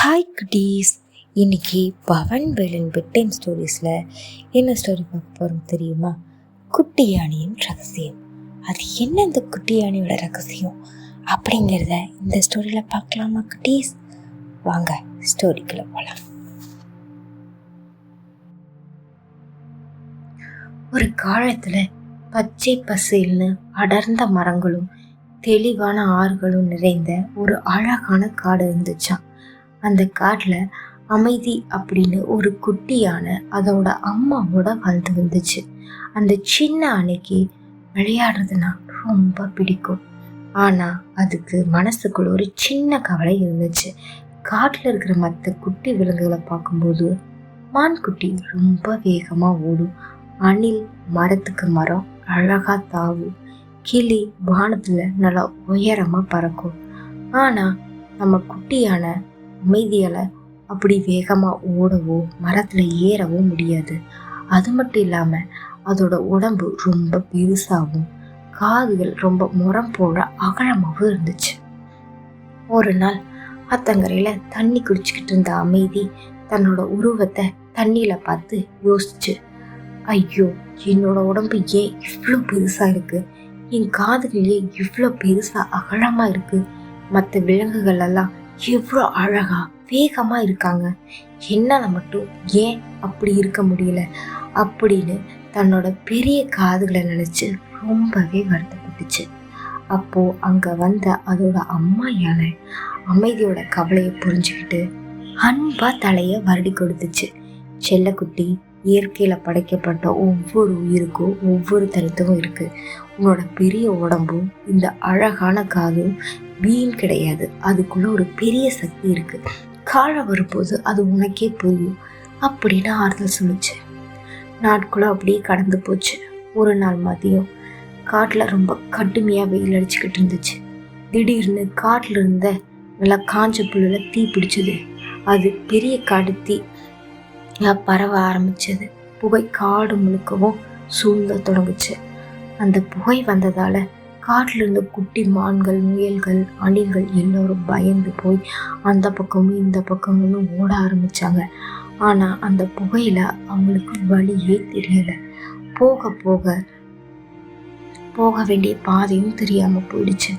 Hi குட்டீஸ், இன்னைக்கு Pawan Velan bed time ஸ்டோரிஸில் என்ன ஸ்டோரி பார்க்க போகிறோம் தெரியுமா? குட்டி யானையின் ரகசியம். அது என்ன இந்த குட்டி யானையோட ரகசியம் அப்படிங்கிறத இந்த ஸ்டோரியில் பார்க்கலாமா குட்டீஸ்? வாங்க ஸ்டோரிக்குள்ளே போகலாம். ஒரு காலத்தில் பச்சை பசேல்னு அடர்ந்த மரங்களும் தெளிவான ஆறுகளும் நிறைந்த ஒரு அழகான காடு இருந்துச்சான். அந்த காட்டில் அமைதி அப்படின்னு ஒரு குட்டி யானை அதோட அம்மாவோட வாழ்ந்து வந்துச்சு. அந்த சின்ன யானைக்கு விளையாடுறதுனா ரொம்ப பிடிக்கும். ஆனால் அதுக்கு மனசுக்குள்ள ஒரு சின்ன கவலை இருந்துச்சு. காட்டில் இருக்கிற மற்ற குட்டி விலங்குகளை பார்க்கும்போது மான்குட்டி ரொம்ப வேகமாக ஓடும், அணில் மரத்துக்கு மரம் அழகாக தாவும், கிளி வானத்தில் நல்லா உயரமாக பறக்கும். ஆனால் நம்ம குட்டியான அமைதியால் அப்படி வேகமாக ஓடவோ மரத்தில் ஏறவோ முடியாது. அது மட்டும் இல்லாமல் அதோட உடம்பு ரொம்ப பெருசாகவும் காதுகள் ரொம்ப முறம் போல அகலமாகவும் இருந்துச்சு. ஒரு நாள் ஆத்தங்கரையில் தண்ணி குடிச்சிக்கிட்டு இருந்த அமைதி தன்னோட உருவத்தை தண்ணியில் பார்த்து யோசிச்சு, ஐயோ, என்னோட உடம்பு ஏன் இவ்வளோ பெருசாக இருக்கு, என் காதுகளே இவ்வளோ பெருசாக அகலமாக இருக்கு, மற்ற விலங்குகள் எல்லாம் எவ்வளோ அழகா வேகமாக இருக்காங்க, என்னால் மட்டும் ஏன் அப்படி இருக்க முடியல அப்படின்னு தன்னோட பெரிய காதுகளை நினச்சி ரொம்பவே வருத்தப்பட்டுச்சு. அப்போது அங்கே வந்த அதோட அம்மா யானை அமைதியோட கவலையை புரிஞ்சுக்கிட்டு அன்பா தலையை வருடி கொடுத்துச்சு. செல்லக்குட்டி, இயற்கையில் படைக்கப்பட்ட ஒவ்வொரு உயிருக்கும் ஒவ்வொரு தனித்துவம் இருக்குது. உன்னோட பெரிய உடம்பும் இந்த அழகான காதும் வீண் கிடையாது. அதுக்குள்ள ஒரு பெரிய சக்தி இருக்குது. காலம் வரும்போது அது உனக்கே புரியும் அப்படின்னு ஆறுதல் சொல்லிச்சு. நாட்களும் அப்படியே கடந்து போச்சு. ஒரு நாள் மதியம் காட்டில் ரொம்ப கடுமையாக வெயில் அடிச்சுக்கிட்டு இருந்துச்சு. திடீர்னு காட்டில் இருந்த நல்லா காஞ்ச புல்லில் தீ பிடிச்சது. அது பெரிய காடு தீ பரவ ஆரம்பிச்சது. புகை காடு முழுக்கவும் சூழ்ந்த தொடங்குச்சு. அந்த புகை வந்ததால காட்டில் இருந்த குட்டி மான்கள், முயல்கள், அணில்கள் எல்லோரும் பயந்து போய் அந்த பக்கமும் இந்த பக்கமும் ஓட ஆரம்பிச்சாங்க. ஆனால் அந்த புகையில அவங்களுக்கு வழியே தெரியல. போக போக போக வேண்டிய பாதையும் தெரியாம போயிடுச்சு.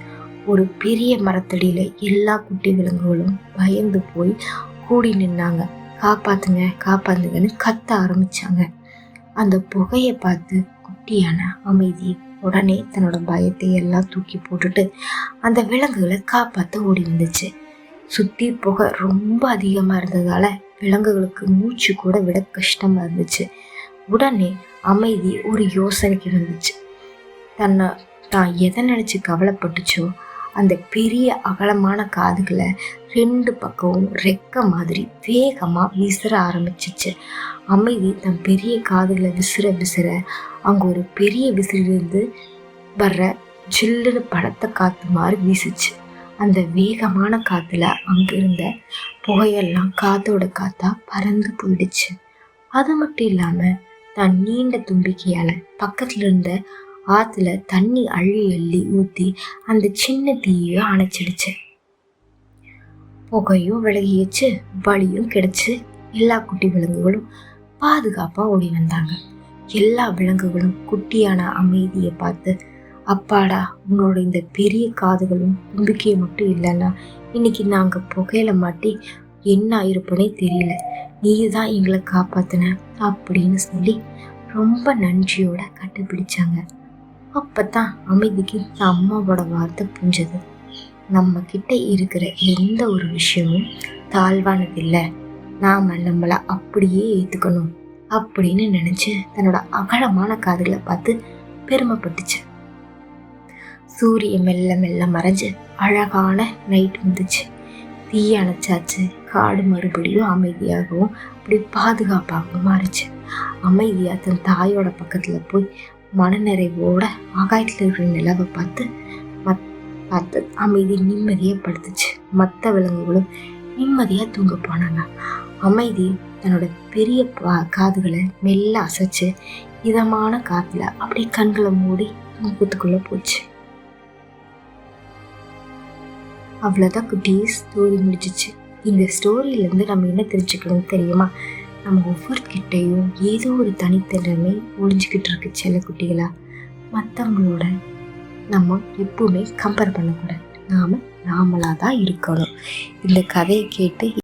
ஒரு பெரிய மரத்தடியில எல்லா குட்டி விலங்குகளும் பயந்து போய் கூடி நின்னாங்க. காப்பாத்துங்க காப்பாத்துங்கன்னு கத்த ஆரம்பிச்சாங்க. அந்த புகையை பார்த்து குட்டியான அமைதி உடனே தன்னோட பயத்தை எல்லாம் தூக்கி போட்டுட்டு அந்த விலங்குகளை காப்பாற்ற ஓடி வந்துச்சு. சுற்றி புகை ரொம்ப அதிகமாக இருந்ததால விலங்குகளுக்கு மூச்சு கூட விட கஷ்டமா இருந்துச்சு. உடனே அமைதி ஒரு யோசனைக்கு வந்துச்சு. தான் எதை நினைச்சு கவலைப்பட்டுச்சோ அந்த பெரிய அகலமான காதுகளை ரெண்டு பக்கமும் ரெக்க மாதிரி வேகமாக விசிற ஆரம்பிச்சிச்சு. அமைதி தன் பெரிய காதுகளை விசிற அங்கே ஒரு பெரிய விசிறிலிருந்து வர்ற ஜில்லுன்னு படத்தை காற்று மாதிரி வீசிச்சு. அந்த வேகமான காற்றுல அங்கிருந்த புகையெல்லாம் காத்தோட காத்தா பறந்து போயிடுச்சு. அது மட்டும் இல்லாமல் தன் நீண்ட தும்பிக்கையால் பக்கத்தில் இருந்த ஆற்றுல தண்ணி அள்ளி ஊற்றி அந்த சின்ன தீயை அணைச்சிடுச்சு. புகையும் விலகிச்சு, வலியும் கிடைச்சு. எல்லா குட்டி விலங்குகளும் பாதுகாப்பாக ஓடி வந்தாங்க. எல்லா விலங்குகளும் குட்டியான அமைதியை பார்த்து, அப்பாடா, உன்னோட இந்த பெரிய காதுகளும் தும்பிக்கையை மட்டும் இல்லைன்னா இன்னைக்கு நாங்கள் புகையில மாட்டி என்ன ஆயிருப்போனே தெரியல, நீ தான் எங்களை காப்பாத்தின அப்படின்னு சொல்லி ரொம்ப நன்றியோட கண்டுபிடிச்சாங்க. அப்பதான் அமைதிக்கு அம்மாவோட வார்த்தை புரிஞ்சது. நம்ம கிட்ட இருக்கிற எந்த ஒரு விஷயமும் தாழ்வானதில்லை, நாம நம்மளை அப்படியே ஏற்றுக்கணும் அப்படின்னு நினைச்சு தன்னோட அகலமான காதுகளை பார்த்து பெருமைப்பட்டுச்சு. சூரியன் மெல்ல மெல்ல மறைஞ்சு அழகான நைட் வந்துச்சு. தீ அணைச்சாச்சு. காடு மறுபடியும் அமைதியாகவும் அப்படி பாதுகாப்பாகவும் மாறிச்சு. அமைதியா தன் தாயோட பக்கத்துல போய் மனநிறைவோட ஆகாயத்தில் இருக்கிற நிலவை பார்த்து அமைதி நிம்மதியாக படுத்துச்சு. மற்ற விலங்குகளும் நிம்மதியாக தூங்க போனாங்க. அமைதி தன்னோட பெரிய காதுகளை மெல்ல அசைச்சு இதமான காத்துல அப்படியே கண்களை மூடி தூக்கத்துக்குள்ள போச்சு. அவ்வளோதான் குட்டீஸ், ஸ்டோரி முடிச்சிச்சு. இந்த ஸ்டோரியிலேருந்து நம்ம என்ன தெரிஞ்சுக்கணும் தெரியுமா? நம்ம ஒவ்வொருக்கிட்டையும் ஏதோ ஒரு தனித்திறமை ஒளிஞ்சிக்கிட்டு இருக்கு செல்லக்குட்டிகளா. மற்றவங்களோட நம்ம எப்பவுமே கம்பேர் பண்ணக்கூடாது. நாம் நாமளாக தான் இருக்கணும். இந்த கதையை கேட்டு